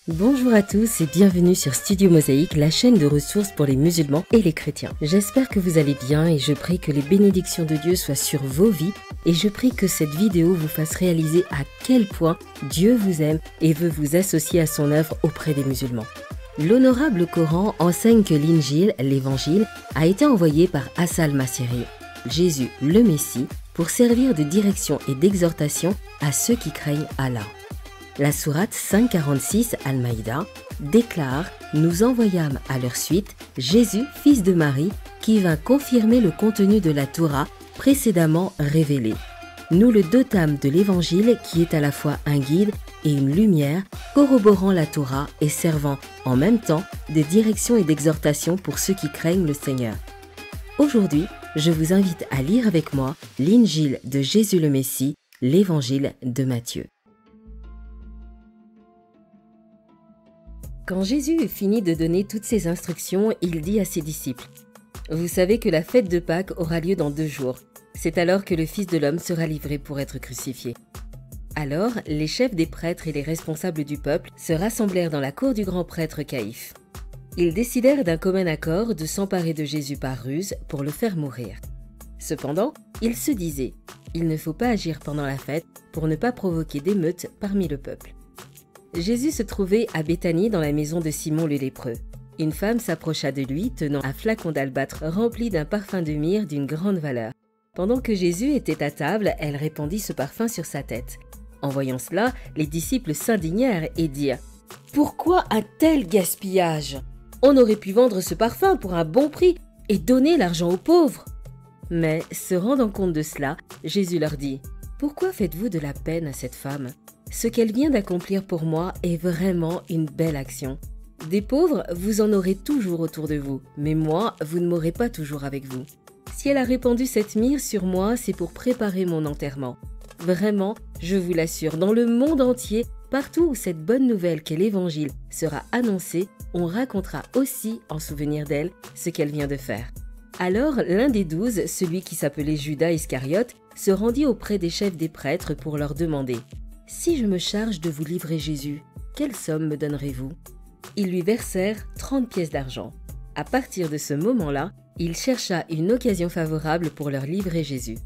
Bonjour à tous et bienvenue sur Studio Mosaïque, la chaîne de ressources pour les musulmans et les chrétiens. J'espère que vous allez bien et je prie que les bénédictions de Dieu soient sur vos vies et je prie que cette vidéo vous fasse réaliser à quel point Dieu vous aime et veut vous associer à son œuvre auprès des musulmans. L'honorable Coran enseigne que l'Injil, l'évangile, a été envoyé par Asa al-Masiri, Jésus le Messie, pour servir de direction et d'exhortation à ceux qui craignent Allah. La sourate 546 Al-Maïda déclare « Nous envoyâmes à leur suite Jésus, fils de Marie, qui vint confirmer le contenu de la Torah précédemment révélée. Nous le dotâmes de l'Évangile qui est à la fois un guide et une lumière, corroborant la Torah et servant en même temps de direction et d'exhortation pour ceux qui craignent le Seigneur. » Aujourd'hui, je vous invite à lire avec moi l'Injil de Jésus le Messie, l'Évangile de Matthieu. Quand Jésus eut fini de donner toutes ces instructions, il dit à ses disciples « Vous savez que la fête de Pâques aura lieu dans 2 jours. C'est alors que le Fils de l'homme sera livré pour être crucifié. » Alors, les chefs des prêtres et les responsables du peuple se rassemblèrent dans la cour du grand prêtre Caïphe. Ils décidèrent d'un commun accord de s'emparer de Jésus par ruse pour le faire mourir. Cependant, ils se disaient « Il ne faut pas agir pendant la fête pour ne pas provoquer d'émeutes parmi le peuple. » Jésus se trouvait à Béthanie dans la maison de Simon le lépreux. Une femme s'approcha de lui tenant un flacon d'albâtre rempli d'un parfum de myrrhe d'une grande valeur. Pendant que Jésus était à table, elle répandit ce parfum sur sa tête. En voyant cela, les disciples s'indignèrent et dirent « Pourquoi un tel gaspillage? On aurait pu vendre ce parfum pour un bon prix et donner l'argent aux pauvres. » Mais, se rendant compte de cela, Jésus leur dit « Pourquoi faites-vous de la peine à cette femme ? Ce qu'elle vient d'accomplir pour moi est vraiment une belle action. Des pauvres, vous en aurez toujours autour de vous, mais moi, vous ne m'aurez pas toujours avec vous. Si elle a répandu cette myrrhe sur moi, c'est pour préparer mon enterrement. Vraiment, je vous l'assure, dans le monde entier, partout où cette bonne nouvelle qu'est l'Évangile sera annoncée, on racontera aussi, en souvenir d'elle, ce qu'elle vient de faire. » Alors, l'un des 12, celui qui s'appelait Judas Iscariote, se rendit auprès des chefs des prêtres pour leur demander « Si je me charge de vous livrer Jésus, quelle somme me donnerez-vous » Ils lui versèrent 30 pièces d'argent. À partir de ce moment-là, il chercha une occasion favorable pour leur livrer Jésus.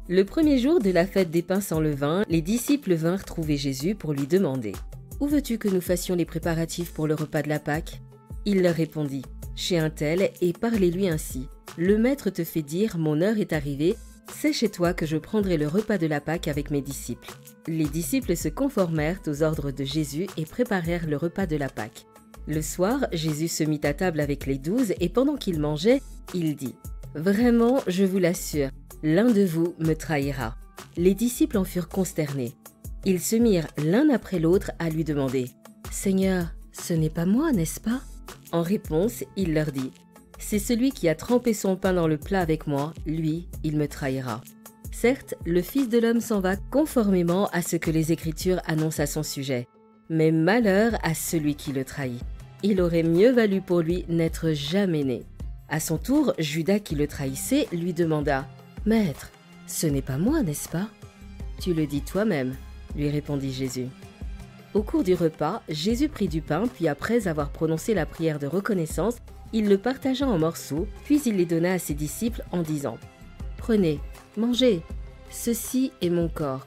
Le premier jour de la fête des pains sans levain, les disciples vinrent trouver Jésus pour lui demander « Où veux-tu que nous fassions les préparatifs pour le repas de la Pâque ?» Il leur répondit « Chez un tel, et parlez-lui ainsi. Le maître te fait dire « Mon heure est arrivée ». C'est chez toi que je prendrai le repas de la Pâque avec mes disciples. Les disciples se conformèrent aux ordres de Jésus et préparèrent le repas de la Pâque. Le soir, Jésus se mit à table avec les 12 et pendant qu'il mangeait, il dit « Vraiment, je vous l'assure, l'un de vous me trahira. » Les disciples en furent consternés. Ils se mirent l'un après l'autre à lui demander « Seigneur, ce n'est pas moi, n'est-ce pas ?» En réponse, il leur dit « C'est celui qui a trempé son pain dans le plat avec moi, lui, il me trahira. » Certes, le Fils de l'homme s'en va conformément à ce que les Écritures annoncent à son sujet. Mais malheur à celui qui le trahit. Il aurait mieux valu pour lui n'être jamais né. À son tour, Judas qui le trahissait lui demanda « Maître, ce n'est pas moi, n'est-ce pas ?»« Tu le dis toi-même, » lui répondit Jésus. Au cours du repas, Jésus prit du pain, puis après avoir prononcé la prière de reconnaissance, il le partagea en morceaux, puis il les donna à ses disciples en disant « Prenez, mangez, ceci est mon corps. »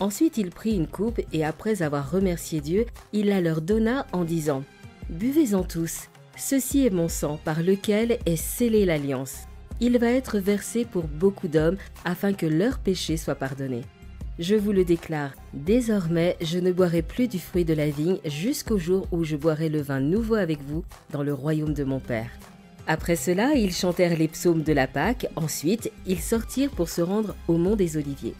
Ensuite il prit une coupe et après avoir remercié Dieu, il la leur donna en disant « Buvez-en tous, ceci est mon sang par lequel est scellée l'alliance. Il va être versé pour beaucoup d'hommes afin que leurs péchés soient pardonnés. Je vous le déclare, désormais je ne boirai plus du fruit de la vigne jusqu'au jour où je boirai le vin nouveau avec vous dans le royaume de mon Père. » Après cela, ils chantèrent les psaumes de la Pâque. Ensuite, ils sortirent pour se rendre au mont des Oliviers.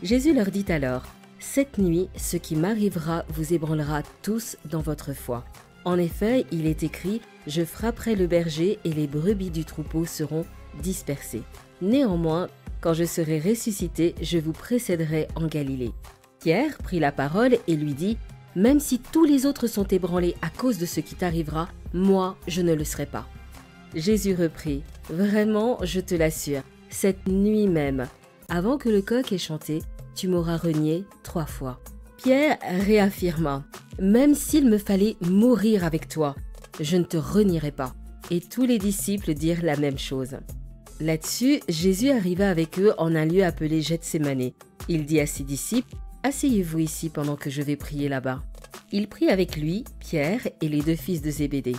Jésus leur dit alors « Cette nuit, ce qui m'arrivera vous ébranlera tous dans votre foi. En effet, il est écrit « Je frapperai le berger et les brebis du troupeau seront dispersées. Néanmoins, quand je serai ressuscité, je vous précéderai en Galilée. » Pierre prit la parole et lui dit « Même si tous les autres sont ébranlés à cause de ce qui t'arrivera, moi, je ne le serai pas. » Jésus reprit « Vraiment, je te l'assure, cette nuit même, avant que le coq ait chanté, tu m'auras renié 3 fois. » Pierre réaffirma « même s'il me fallait mourir avec toi, je ne te renierai pas. » Et tous les disciples dirent la même chose. Là-dessus, Jésus arriva avec eux en un lieu appelé Gethsémané. Il dit à ses disciples, « Asseyez-vous ici pendant que je vais prier là-bas. » Il prit avec lui Pierre et les 2 fils de Zébédée.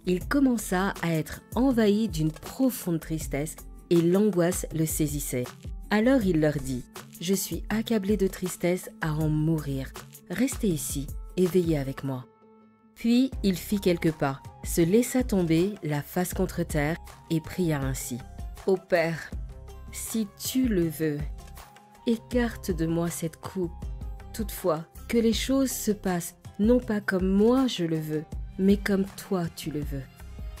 Il commença à être envahi d'une profonde tristesse et l'angoisse le saisissait. Alors il leur dit, « Je suis accablé de tristesse à en mourir. Restez ici et veillez avec moi. » Puis il fit quelques pas, se laissa tomber la face contre terre et pria ainsi. « Ô Père, si tu le veux, écarte de moi cette coupe. Toutefois, que les choses se passent non pas comme moi je le veux, mais comme toi tu le veux. »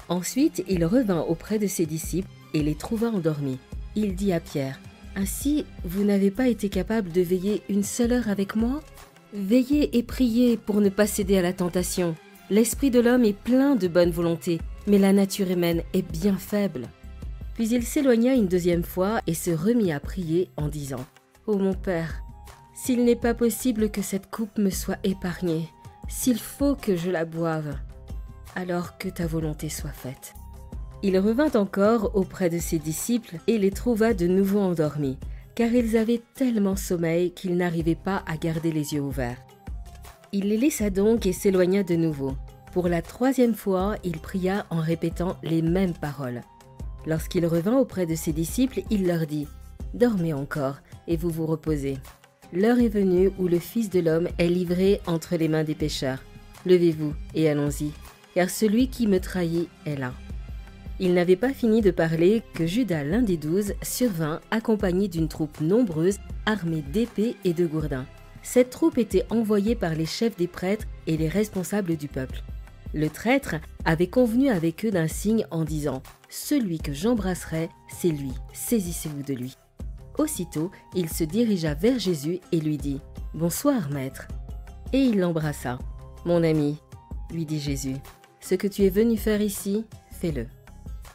Ensuite, il revint auprès de ses disciples et les trouva endormis. Il dit à Pierre, « Ainsi, vous n'avez pas été capable de veiller une seule heure avec moi? Veillez et priez pour ne pas céder à la tentation. L'esprit de l'homme est plein de bonne volonté, mais la nature humaine est bien faible. » Puis il s'éloigna une 2e fois et se remit à prier en disant, « Ô mon Père, s'il n'est pas possible que cette coupe me soit épargnée, s'il faut que je la boive, alors que ta volonté soit faite. » Il revint encore auprès de ses disciples et les trouva de nouveau endormis, car ils avaient tellement sommeil qu'ils n'arrivaient pas à garder les yeux ouverts. Il les laissa donc et s'éloigna de nouveau. Pour la 3e fois, il pria en répétant les mêmes paroles. Lorsqu'il revint auprès de ses disciples, il leur dit, « Dormez encore et vous vous reposez. L'heure est venue où le Fils de l'homme est livré entre les mains des pécheurs. Levez-vous et allons-y, car celui qui me trahit est là. » Il n'avait pas fini de parler que Judas, l'un des 12, survint accompagné d'une troupe nombreuse, armée d'épées et de gourdins. Cette troupe était envoyée par les chefs des prêtres et les responsables du peuple. Le traître avait convenu avec eux d'un signe en disant « Celui que j'embrasserai, c'est lui, saisissez-vous de lui. » Aussitôt, il se dirigea vers Jésus et lui dit « Bonsoir, maître. » Et il l'embrassa. « Mon ami, » lui dit Jésus, « ce que tu es venu faire ici, fais-le. »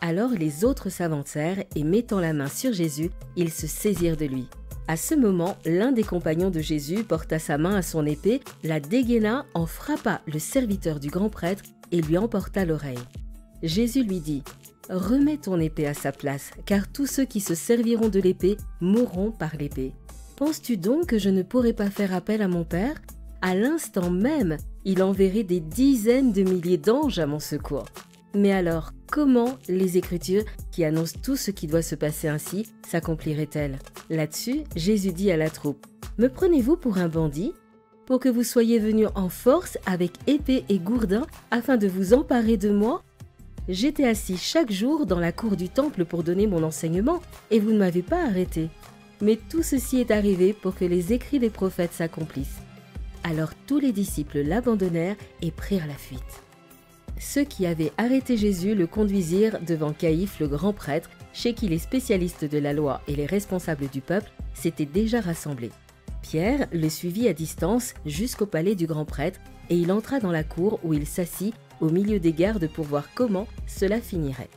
Alors les autres s'avancèrent et mettant la main sur Jésus, ils se saisirent de lui. À ce moment, l'un des compagnons de Jésus porta sa main à son épée, la dégaina, en frappa le serviteur du grand prêtre et lui emporta l'oreille. Jésus lui dit « Remets ton épée à sa place, car tous ceux qui se serviront de l'épée mourront par l'épée. Penses-tu donc que je ne pourrai pas faire appel à mon Père? À l'instant même, il enverrait des dizaines de milliers d'anges à mon secours. Mais alors, comment les Écritures, qui annoncent tout ce qui doit se passer ainsi, s'accompliraient-elles » Là-dessus, Jésus dit à la troupe, « Me prenez-vous pour un bandit, pour que vous soyez venus en force avec épée et gourdin afin de vous emparer de moi? J'étais assis chaque jour dans la cour du temple pour donner mon enseignement, et vous ne m'avez pas arrêté. Mais tout ceci est arrivé pour que les écrits des prophètes s'accomplissent. » Alors tous les disciples l'abandonnèrent et prirent la fuite. Ceux qui avaient arrêté Jésus le conduisirent devant Caïphe le grand prêtre, chez qui les spécialistes de la loi et les responsables du peuple s'étaient déjà rassemblés. Pierre le suivit à distance jusqu'au palais du grand prêtre et il entra dans la cour où il s'assit au milieu des gardes pour voir comment cela finirait.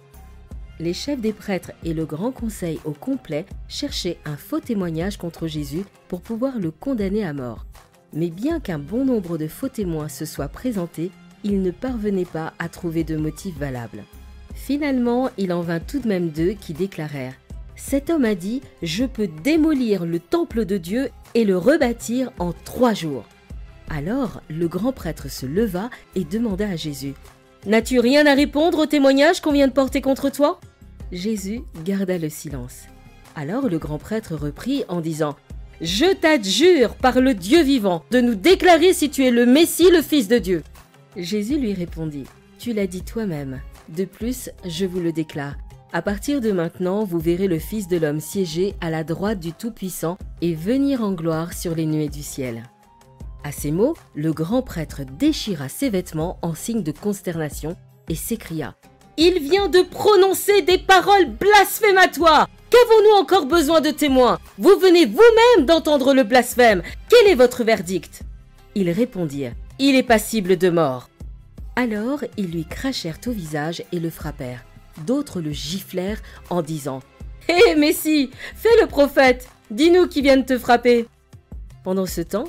Les chefs des prêtres et le grand conseil au complet cherchaient un faux témoignage contre Jésus pour pouvoir le condamner à mort. Mais bien qu'un bon nombre de faux témoins se soient présentés, ils ne parvenaient pas à trouver de motif valable. Finalement, il en vint tout de même 2 qui déclarèrent « Cet homme a dit « Je peux démolir le temple de Dieu et le rebâtir en 3 jours. » Alors le grand prêtre se leva et demanda à Jésus « N'as-tu rien à répondre au témoignage qu'on vient de porter contre toi ?» Jésus garda le silence. Alors le grand prêtre reprit en disant « Je t'adjure par le Dieu vivant de nous déclarer si tu es le Messie, le Fils de Dieu. » Jésus lui répondit « Tu l'as dit toi-même. De plus, je vous le déclare. À partir de maintenant, vous verrez le Fils de l'homme siéger à la droite du Tout-Puissant et venir en gloire sur les nuées du ciel. » À ces mots, le grand prêtre déchira ses vêtements en signe de consternation et s'écria « Il vient de prononcer des paroles blasphématoires! Qu'avons-nous encore besoin de témoins? Vous venez vous-même d'entendre le blasphème. Quel est votre verdict ?» Ils répondirent « Il est passible de mort. » Alors ils lui crachèrent au visage et le frappèrent. D'autres le giflèrent en disant « Hé, Messie, fais le prophète, dis-nous qui vient de te frapper. » Pendant ce temps,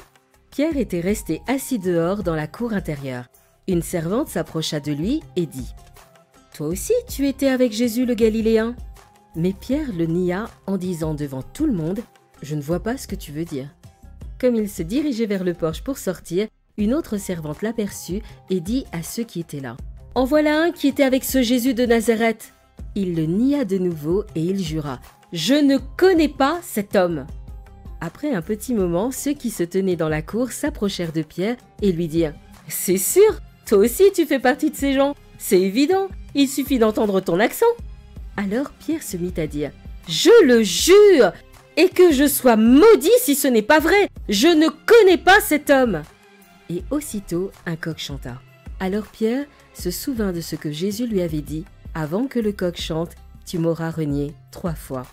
Pierre était resté assis dehors dans la cour intérieure. Une servante s'approcha de lui et dit « Toi aussi, tu étais avec Jésus le Galiléen ?» Mais Pierre le nia en disant devant tout le monde « Je ne vois pas ce que tu veux dire. » Comme il se dirigeait vers le porche pour sortir, une autre servante l'aperçut et dit à ceux qui étaient là « En voilà un qui était avec ce Jésus de Nazareth !» Il le nia de nouveau et il jura « Je ne connais pas cet homme !» Après un petit moment, ceux qui se tenaient dans la cour s'approchèrent de Pierre et lui dirent « C'est sûr, toi aussi tu fais partie de ces gens, c'est évident, il suffit d'entendre ton accent !» Alors Pierre se mit à dire « Je le jure, et que je sois maudit si ce n'est pas vrai, je ne connais pas cet homme !» Et aussitôt un coq chanta. Alors Pierre se souvint de ce que Jésus lui avait dit « Avant que le coq chante, tu m'auras renié 3 fois. »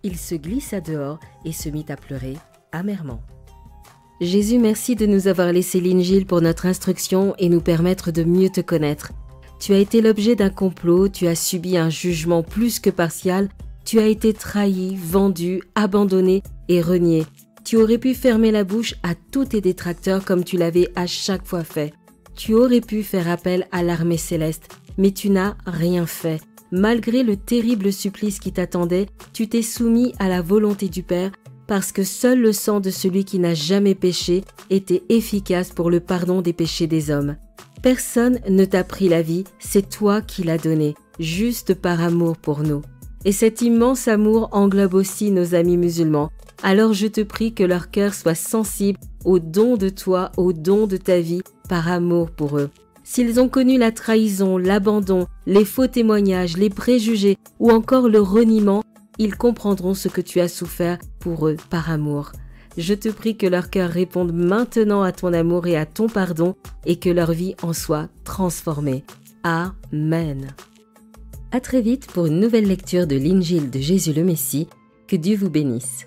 Il se glissa dehors et se mit à pleurer amèrement. Jésus, merci de nous avoir laissé l'Injil pour notre instruction et nous permettre de mieux te connaître. Tu as été l'objet d'un complot, tu as subi un jugement plus que partial, tu as été trahi, vendu, abandonné et renié. Tu aurais pu fermer la bouche à tous tes détracteurs comme tu l'avais à chaque fois fait. Tu aurais pu faire appel à l'armée céleste, mais tu n'as rien fait. Malgré le terrible supplice qui t'attendait, tu t'es soumis à la volonté du Père parce que seul le sang de celui qui n'a jamais péché était efficace pour le pardon des péchés des hommes. Personne ne t'a pris la vie, c'est toi qui l'as donnée, juste par amour pour nous. Et cet immense amour englobe aussi nos amis musulmans. Alors je te prie que leur cœur soit sensible au don de toi, au don de ta vie, par amour pour eux. S'ils ont connu la trahison, l'abandon, les faux témoignages, les préjugés ou encore le reniement, ils comprendront ce que tu as souffert pour eux par amour. Je te prie que leur cœur réponde maintenant à ton amour et à ton pardon et que leur vie en soit transformée. Amen. À très vite pour une nouvelle lecture de l'Injil de Jésus le Messie. Que Dieu vous bénisse.